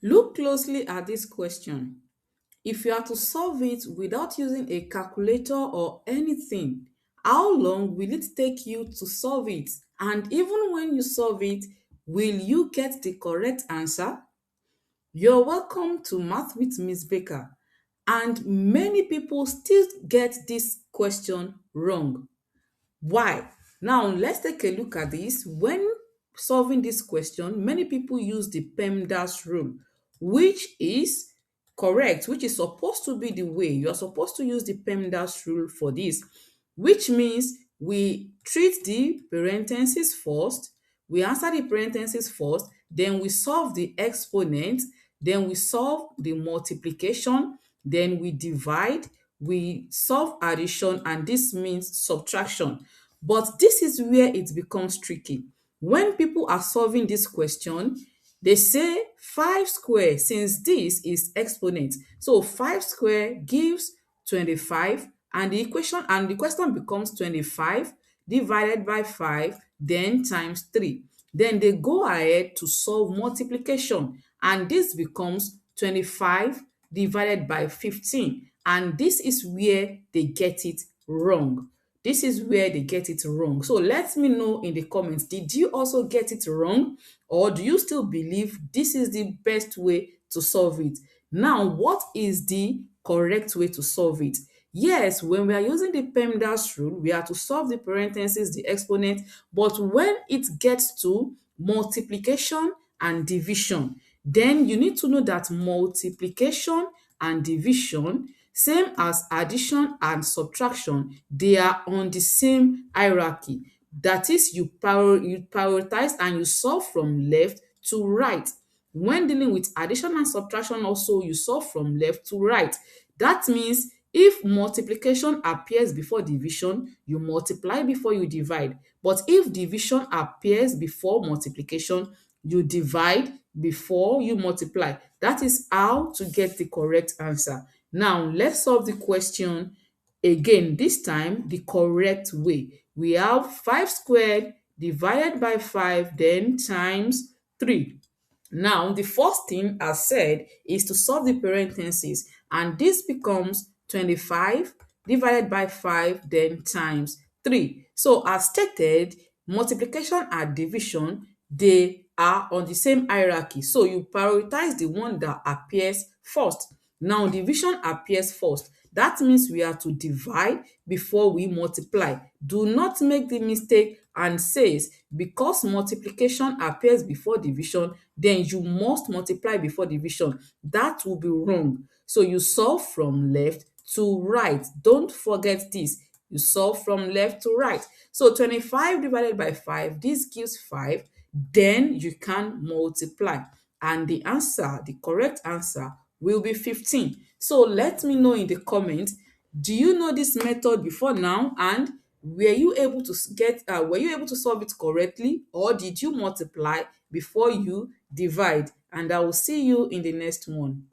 Look closely at this question. If you are to solve it without using a calculator or anything, how long will it take you to solve it? And even when you solve it, will you get the correct answer? You're welcome to Math with Miss Becca. And many people still get this question wrong. Why? Now, let's take a look at this. When solving this question, many people use the PEMDAS rule, which is correct, which is supposed to be the way. You're supposed to use the PEMDAS rule for this, which means we treat the parentheses first, we answer the parentheses first, then we solve the exponent, then we solve the multiplication, then we divide, we solve addition, and this means subtraction. But this is where it becomes tricky. When people are solving this question, they say 5 square, since this is exponent. So 5 square gives 25, and the question becomes 25 divided by 5, then times 3. Then they go ahead to solve multiplication, and this becomes 25 divided by 15, and this is where they get it wrong. This is where they get it wrong. So let me know in the comments, did you also get it wrong, or do you still believe this is the best way to solve it? Now, what is the correct way to solve it? Yes, when we are using the PEMDAS rule, we are to solve the parentheses, the exponent, but when it gets to multiplication and division, then you need to know that multiplication and division, same as addition and subtraction, they are on the same hierarchy. That is, you prioritize and you solve from left to right. When dealing with addition and subtraction also, you solve from left to right. That means if multiplication appears before division, you multiply before you divide. But if division appears before multiplication, you divide before you multiply. That is how to get the correct answer. Now, let's solve the question again, this time the correct way. We have 5 squared divided by 5, then times 3. Now, the first thing as said is to solve the parentheses, and this becomes 25 divided by 5, then times 3. So, as stated, multiplication and division, they are on the same hierarchy. So, you prioritize the one that appears first. Now, division appears first. That means we are to divide before we multiply. Do not make the mistake and says because multiplication appears before division, then you must multiply before division. That will be wrong. So you solve from left to right. Don't forget this. You solve from left to right. So 25 divided by 5, this gives 5. Then you can multiply. And the answer, the correct answer, will be 15. So let me know in the comments, do you know this method before now, and were you able to solve it correctly, or did you multiply before you divide? And I will see you in the next one.